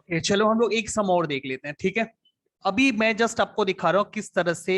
चलो हम लोग एक सम और देख लेते हैं, ठीक है। अभी मैं जस्ट आपको दिखा रहा हूं किस तरह से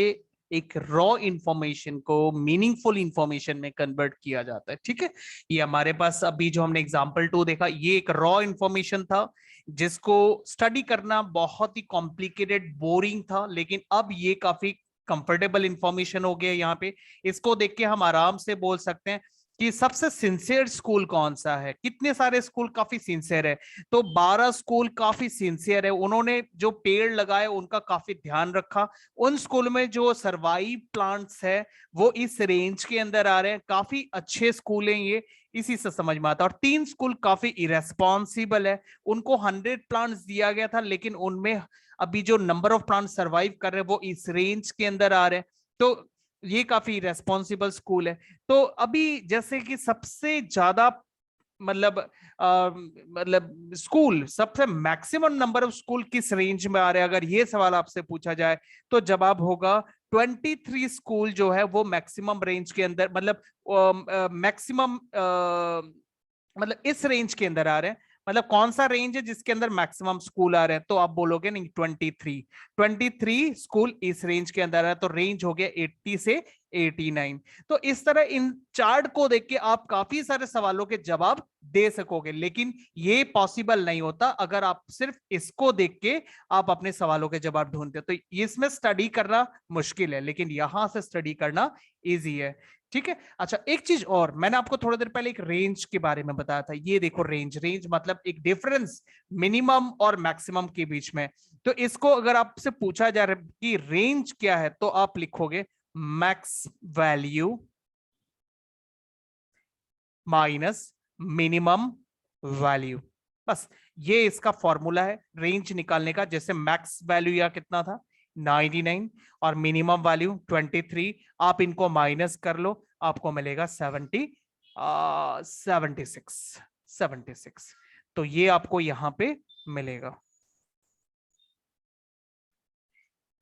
एक रॉ इंफॉर्मेशन को मीनिंगफुल इंफॉर्मेशन में कन्वर्ट किया जाता है, ठीक है। ये हमारे पास अभी जो हमने एग्जांपल 2 देखा, ये एक रॉ इंफॉर्मेशन था जिसको स्टडी करना बहुत ही कॉम्प्लिकेटेड बोरिंग था, लेकिन अब ये काफी कंफर्टेबल इंफॉर्मेशन हो गया यहाँ पे। इसको देख के हम आराम से बोल सकते हैं कि सबसे सिंसियर स्कूल कौन सा है। कितने सारे स्कूल काफी सिंसियर है, तो 12 स्कूल काफी सिंसियर है, उन्होंने जो पेड़ लगाए उनका काफी ध्यान रखा। उन स्कूल में जो सरवाइव प्लांट्स है वो इस रेंज के अंदर आ रहे हैं, काफी अच्छे स्कूल हैं ये, इसी से समझ में आता है। और 3 स्कूल काफी इरेस्पॉन्सिबल है, उनको 100 प्लांट्स दिया गया था, लेकिन उनमें अभी जो नंबर ऑफ प्लांट सर्वाइव कर रहे हैं वो इस रेंज के अंदर आ रहे हैं, तो ये काफी रेस्पॉन्सिबल स्कूल है। तो अभी जैसे कि सबसे ज्यादा मतलब मतलब स्कूल, सबसे मैक्सिमम नंबर ऑफ स्कूल किस रेंज में आ रहे हैं, अगर ये सवाल आपसे पूछा जाए तो जवाब होगा 23 स्कूल जो है वो मैक्सिमम रेंज के अंदर, मतलब मैक्सिमम मतलब इस रेंज के अंदर आ रहे हैं। मतलब कौन सा रेंज है जिसके अंदर मैक्सिमम स्कूल आ रहे हैं, तो आप बोलोगे नहीं 23 स्कूल इस रेंज के अंदर है, तो रेंज हो गया 80 से 89। तो इस तरह इन चार्ट को देख के आप काफी सारे सवालों के जवाब दे सकोगे, लेकिन ये पॉसिबल नहीं होता अगर आप सिर्फ इसको देख के आप अपने सवालों के जवाब ढूंढते, तो इसमें स्टडी करना मुश्किल है, लेकिन यहां से स्टडी करना इजी है, ठीक है। अच्छा, एक चीज और, मैंने आपको थोड़ी देर पहले एक रेंज के बारे में बताया था। ये देखो रेंज, रेंज मतलब एक डिफरेंस मिनिमम और मैक्सिमम के बीच में। तो इसको अगर आपसे पूछा जा रहा है कि रेंज क्या है, तो आप लिखोगे max value minus minimum value. बस ये इसका फॉर्मूला है रेंज निकालने का। जैसे मैक्स वैल्यू या कितना था 99 और मिनिमम वैल्यू 23, आप इनको माइनस कर लो, आपको मिलेगा 76। तो ये आपको यहां पे मिलेगा।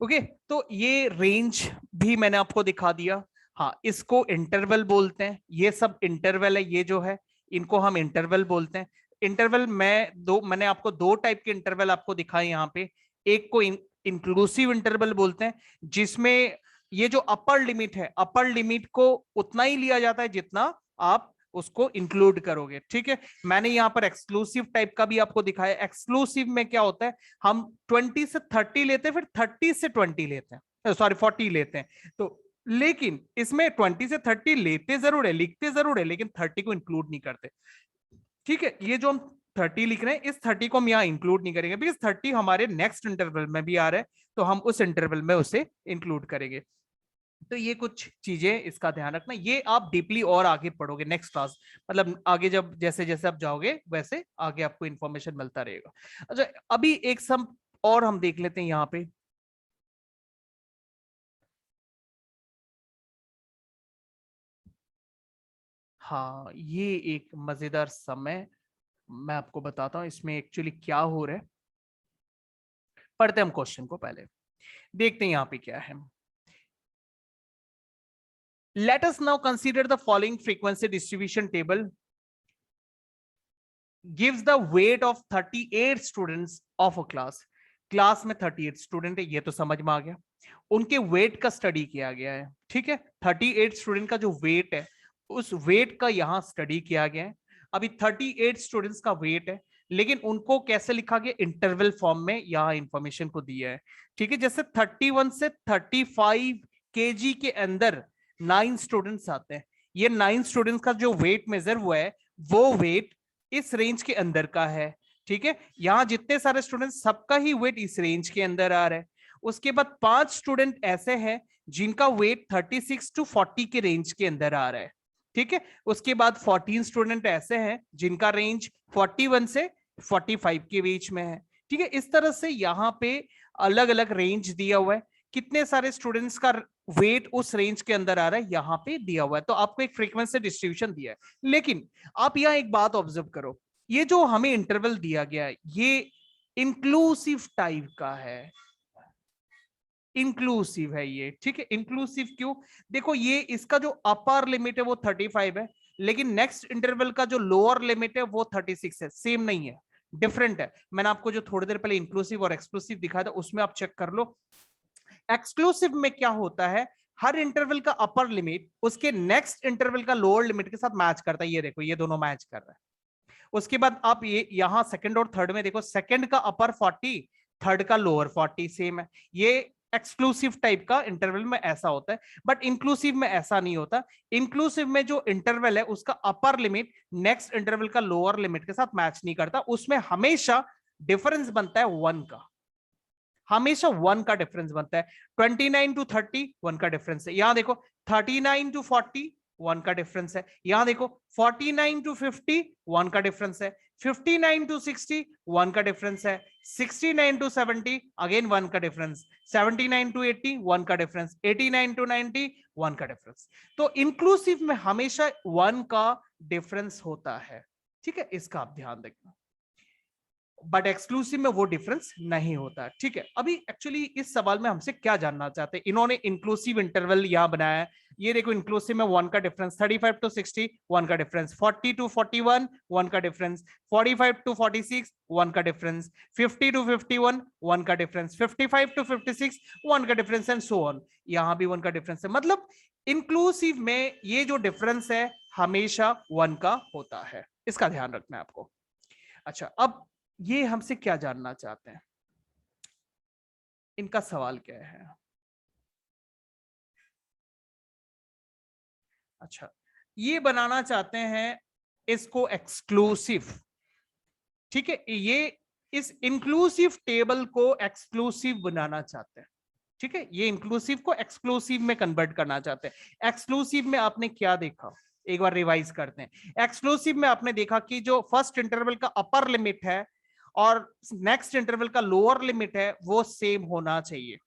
ओके, तो ये रेंज भी मैंने आपको दिखा दिया। हाँ, इसको इंटरवल बोलते हैं, ये सब इंटरवल है, ये जो है इनको हम इंटरवल बोलते हैं। इंटरवल मैंने आपको 2 टाइप के इंटरवल आपको दिखाए यहाँ पे। एक को इंक्लूसिव इंटरवल बोलते हैं, जिसमें ये जो अपर लिमिट है, अपर लिमिट को उतना ही लिया जाता है जितना आप उसको इंक्लूड करोगे, ठीक है। मैंने यहाँ पर एक्सक्लूसिव टाइप का भी आपको दिखाया। एक्सक्लूसिव में क्या होता है, हम 20 से 30 लेते हैं, फिर 30 से 20 लेते हैं, सॉरी 40 लेते हैं। तो लेकिन इसमें 20 से 30 लेते जरूर है, लिखते जरूर है, लेकिन 30 को इंक्लूड नहीं करते, ठीक है। ये जो हम 30 लिख रहे हैं, इस 30 को हम यहाँ इंक्लूड नहीं करेंगे, बिकॉज 30 हमारे नेक्स्ट इंटरवल में भी आ रहा है, तो हम उस इंटरवल में उसे इंक्लूड करेंगे। तो ये कुछ चीजें इसका ध्यान रखना, ये आप डीपली और आगे पढ़ोगे नेक्स्ट क्लास, मतलब आगे जब जैसे जैसे आप जाओगे वैसे आगे आपको इंफॉर्मेशन मिलता रहेगा। अच्छा, अभी एक सम और हम देख लेते हैं यहाँ पे। हाँ, ये एक मजेदार समय, मैं आपको बताता हूँ इसमें एक्चुअली क्या हो रहा है। पढ़ते हैं हम क्वेश्चन को, पहले देखते हैं यहाँ पे क्या है। Let us now consider the following frequency distribution table gives the weight of 38 students of a class। Class में 38 स्टूडेंट है, ये तो समझ में आ गया। उनके वेट का स्टडी किया गया है, ठीक है। 38 स्टूडेंट का जो वेट है, उस वेट का यहां स्टडी किया गया है। अभी 38 स्टूडेंट्स का वेट है, लेकिन उनको कैसे लिखा गया, इंटरवल फॉर्म में यहां इंफॉर्मेशन को दिया है, ठीक है। जैसे 31 से 35 केजी के अंदर 9 स्टूडेंट्स आते हैं। ये 9 स्टूडेंट्स का जो वेट मेजर हुआ है, वो वेट इस रेंज के अंदर का है, ठीक है। यहां जितने सारे स्टूडेंट, सबका ही वेट इस रेंज के अंदर आ रहा है। उसके बाद 5 स्टूडेंट ऐसे हैं जिनका वेट 36 टू 40 के रेंज के अंदर आ रहा है, ठीक है। उसके बाद 14 स्टूडेंट ऐसे हैं जिनका रेंज 41 से 45 के बीच में है, ठीक है। इस तरह से यहाँ पे अलग अलग रेंज दिया हुआ है, कितने सारे स्टूडेंट्स का वेट उस रेंज के अंदर आ रहा है यहाँ पे दिया हुआ है, तो आपको एक फ्रीक्वेंसी डिस्ट्रीब्यूशन दिया है। लेकिन आप यहाँ एक बात ऑब्जर्व करो, ये जो हमें इंटरवल दिया गया है ये इंक्लूसिव टाइप का है, इंक्लूसिव है ये, ठीक है। इंक्लूसिव क्यों, देखो ये इसका जो अपर लिमिट है वो 35 है, लेकिन नेक्स्ट इंटरवल का जो लोअर लिमिट है वो 36 है, सेम नहीं है, डिफरेंट है। मैंने आपको जो थोड़ी देर पहले इंक्लूसिव और एक्सक्लूसिव दिखाया था उसमें आप चेक कर लो। एक्सक्लूसिव में क्या होता है, हर इंटरवल का अपर लिमिट उसके नेक्स्ट इंटरवल का लोअर लिमिट के साथ मैच करता है। ये देखो ये दोनों मैच कर रहा है। उसके बाद आप ये यहां सेकंड और थर्ड में देखो, सेकंड का अपर 40, थर्ड का लोअर 40 सेम है। ये एक्सक्लूसिव टाइप का इंटरवल में ऐसा होता है, बट इंक्लूसिव में ऐसा नहीं होता। इंक्लूसिव में जो इंटरवल है उसका अपर लिमिट नेक्स्ट इंटरवल का लोअर लिमिट के साथ मैच नहीं करता, उसमें हमेशा डिफरेंस बनता है 1 का, हमेशा 1 का डिफरेंस बनता है। 29 टू 30 1 का डिफरेंस है। यहां देखो 39 टू 40 1 का डिफरेंस है। यहां देखो 49 टू 50 1 का डिफरेंस है। 59 टू 60 1 का डिफरेंस है। 69 टू 70 अगेन 1 का डिफरेंस। 79 टू 80 1 का डिफरेंस। 89 टू 90 1 का डिफरेंस। तो इंक्लूसिव में हमेशा 1 का डिफरेंस होता है, ठीक है, इसका आप ध्यान रखना। बट एक्सक्लूसिव में वो डिफरेंस नहीं होता, ठीक है। अभी एक्चुअली इस सवाल में हमसे क्या जानना चाहते हैं, इन्होंने इंक्लूसिव इंटरवल यहां बनाया है। ये देखो इंक्लूसिव में 1 का डिफरेंस, 35 टू 60 1 का डिफरेंस, 40 टू 41 1 का डिफरेंस, 45 टू 46 1 का डिफरेंस, 50 टू 51 1 का डिफरेंस, 55 टू 56 1 का डिफरेंस एंड सो ऑन। यहां भी 1 का डिफरेंस है। मतलब इंक्लूसिव में ये जो डिफरेंस है हमेशा 1 का होता है, इसका ध्यान रखना है आपको। अच्छा, अब ये हमसे क्या जानना चाहते हैं, इनका सवाल क्या है। अच्छा, ये बनाना चाहते हैं इसको एक्सक्लूसिव, ठीक है। ये इस इंक्लूसिव टेबल को एक्सक्लूसिव बनाना चाहते हैं, ठीक है। ये इंक्लूसिव को एक्सक्लूसिव में कन्वर्ट करना चाहते हैं। एक्सक्लूसिव में आपने क्या देखा, एक बार रिवाइज करते हैं। एक्सक्लूसिव में आपने देखा कि जो फर्स्ट इंटरवल का अपर लिमिट है और नेक्स्ट इंटरवल का लोअर लिमिट है वो सेम होना चाहिए,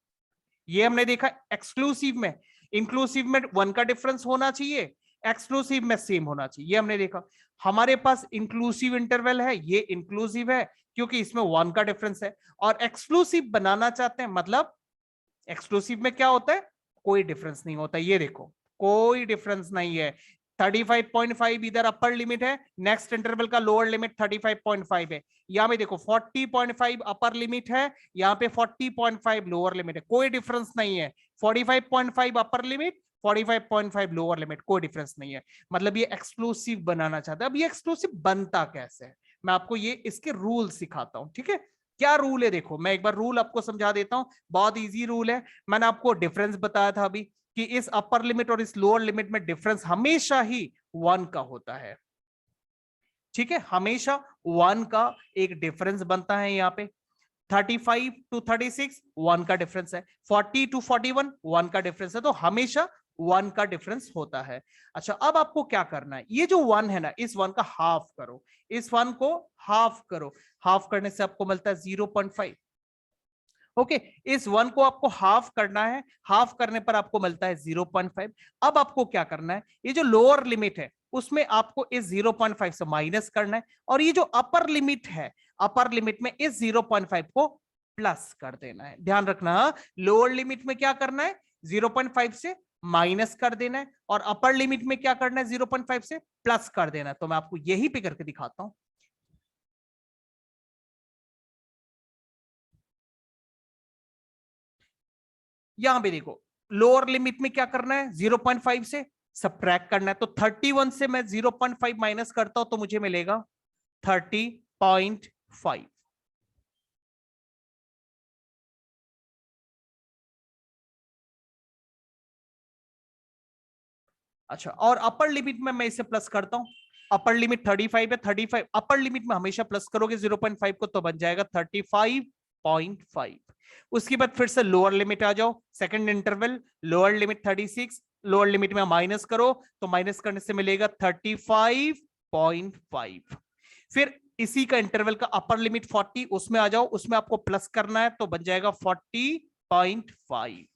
ये हमने देखा एक्सक्लूसिव में। इंक्लूसिव में 1 का डिफरेंस होना चाहिए, एक्सक्लूसिव में सेम होना चाहिए, ये हमने देखा। हमारे पास इंक्लूसिव इंटरवल है, ये इंक्लूसिव है क्योंकि इसमें 1 का डिफरेंस है। और एक्सक्लूसिव बनाना चाहते हैं, मतलब एक्सक्लूसिव में क्या होता है, कोई डिफरेंस नहीं होता। ये देखो कोई डिफरेंस नहीं है। 35.5 इधर अपर लिमिट है, नेक्स्ट इंटरवल का लोअर लिमिट 35.5 है। यहाँ पे देखो 40.5 अपर लिमिट है, यहाँ पे 40.5 लोअर लिमिट है, कोई डिफरेंस नहीं है। 45.5 अपर लिमिट, 45.5 लोअर लिमिट, कोई डिफरेंस नहीं है। मतलब ये एक्सक्लूसिव बनाना चाहता है। अब ये एक्सक्लूसिव बनता कैसे है, मैं आपको ये इसके रूल सिखाता हूं, ठीक है। क्या रूल है, देखो मैं एक बार रूल आपको समझा देता हूं, बहुत इजी रूल है। मैंने आपको डिफरेंस बताया था अभी कि इस अपर लिमिट और इस लोअर लिमिट में डिफरेंस हमेशा ही 1 का होता है, ठीक है। हमेशा 1 का एक डिफरेंस बनता है। यहाँ पे 35 टू 36 1 का डिफरेंस है, 40 टू 41 1 का डिफरेंस है, तो हमेशा 1 का डिफरेंस होता है। अच्छा, अब आपको क्या करना है, ये जो 1 है ना, इस 1 का हाफ करो, इस 1 को हाफ करो। हाफ करने से आपको मिलता है 0.5। ओके, इस 1 को आपको हाफ करना है, हाफ करने पर आपको मिलता है 0.5। अब आपको क्या करना है, ये जो लोअर लिमिट है उसमें आपको इस 0.5 से माइनस करना है, और ये जो अपर लिमिट है, अपर लिमिट में इस 0.5 को प्लस कर देना है। ध्यान रखना, लोअर लिमिट में क्या करना है, 0.5 से माइनस कर देना है, और अपर लिमिट में क्या करना है, 0.5 से प्लस कर देना है। तो मैं आपको यही पे करके दिखाता हूं। यहां पे देखो लोअर लिमिट में क्या करना है, 0.5 से सब्ट्रैक्ट करना है। तो 31 से मैं 0.5 माइनस करता हूं तो मुझे मिलेगा 30.5। अच्छा, और अपर लिमिट में मैं इसे प्लस करता हूं। अपर लिमिट 35 है, 35 अपर लिमिट में हमेशा प्लस करोगे 0.5 को तो बन जाएगा 35.5। उसके बाद फिर से लोअर लिमिट आ जाओ, second interval, lower limit 36, lower limit में माइनस करो तो माइनस करने से मिलेगा 35.5। फिर इसी का इंटरवल का अपर लिमिट 40, उसमें आ जाओ, उसमें आपको प्लस करना है तो बन जाएगा 40.5।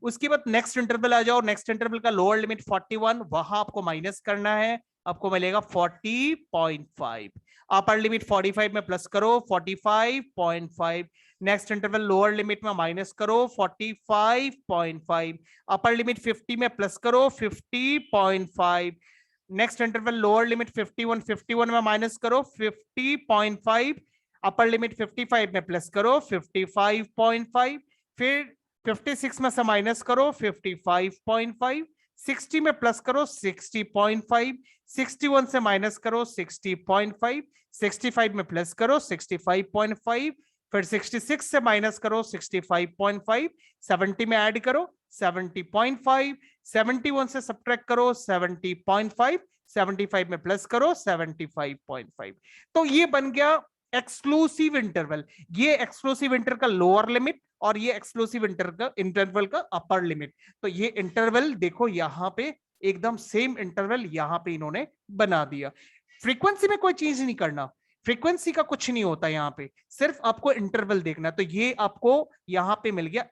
उसके बाद नेक्स्ट इंटरवल आ जाओ, नेक्स्ट इंटरवल का लोअर लिमिट 41, वहां आपको माइनस करना है, आपको मिलेगा 40.5। अपर लिमिट 45 में प्लस करो 45.5। नेक्स्ट इंटरवल लोअर लिमिट में माइनस करो 45.5। अपर लिमिट 50 में प्लस करो 50.5। नेक्स्ट इंटरवल लोअर लिमिट 51, 51 में माइनस करो 50.5, अपर लिमिट 55 में प्लस करो 55.5, फिर 56 में से माइनस करो 55.5, 60 में प्लस करो 60.5, 61 से माइनस करो 60.5, 65 में प्लस करो 65.5, फिर 66 से माइनस करो 65.5, 70 में ऐड करो 70.5, 71 से सब्ट्रैक्ट करो 70.5, 75 में प्लस करो 75.5। तो ये बन गया एक्सक्लूसिव इंटरवल। ये एक्सक्लूसिव इंटरवल का लोअर लिमिट और ये एक्सक्लूसिव इंटरवल का अपर लिमिट। तो ये इंटरवल देखो यहाँ पे एकदम सेम इंटरवल यहाँ पे इन्होंने बना दिया। फ्रीक्वेंसी में कोई चीज नहीं करना, फ्रीक्वेंसी का कुछ नहीं होता यहाँ पे, सिर्फ आपको इंटरवल देखना। तो ये आपको यहाँ पे मिल गया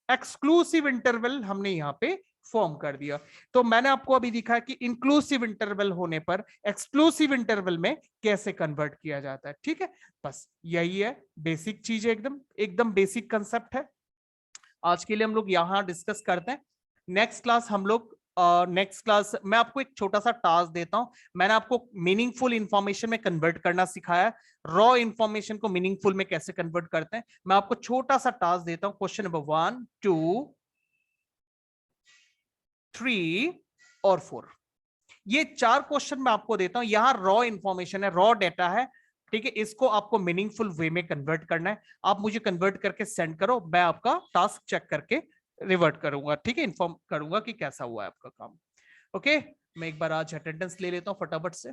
एक्सक्लूसिव इंटरवल हमने यहाँ पे फॉर्म कर दिया। तो मैंने आपको अभी दिखा कि इंक्लूसिव इंटरवल होने पर एक्सक्लूसिव इंटरवल में कैसे कन्वर्ट किया जाता है। ठीक है, बस यही है बेसिक चीज, एकदम बेसिक कंसेप्ट है। आज के लिए हम लोग यहाँ डिस्कस करते हैं। नेक्स्ट क्लास मैं आपको एक छोटा सा टास्क देता हूं। मैंने आपको मीनिंगफुल इंफॉर्मेशन में कन्वर्ट करना सिखाया, रॉ इंफॉर्मेशन को मीनिंगफुल में कैसे कन्वर्ट करते हैं। मैं आपको छोटा सा टास्क देता हूं, क्वेश्चन नंबर 1, 2, 3 और 4। ये 4 क्वेश्चन मैं आपको देता हूं। यहां रॉ इंफॉर्मेशन है, रॉ डेटा है, ठीक है। इसको आपको मीनिंगफुल वे में कन्वर्ट करना है। आप मुझे कन्वर्ट करके सेंड करो, मैं आपका टास्क चेक करके रिवर्ट करूंगा, ठीक है, इन्फॉर्म करूंगा कि कैसा हुआ है आपका काम। ओके, मैं एक बार आज अटेंडेंस ले लेता हूं फटाफट से।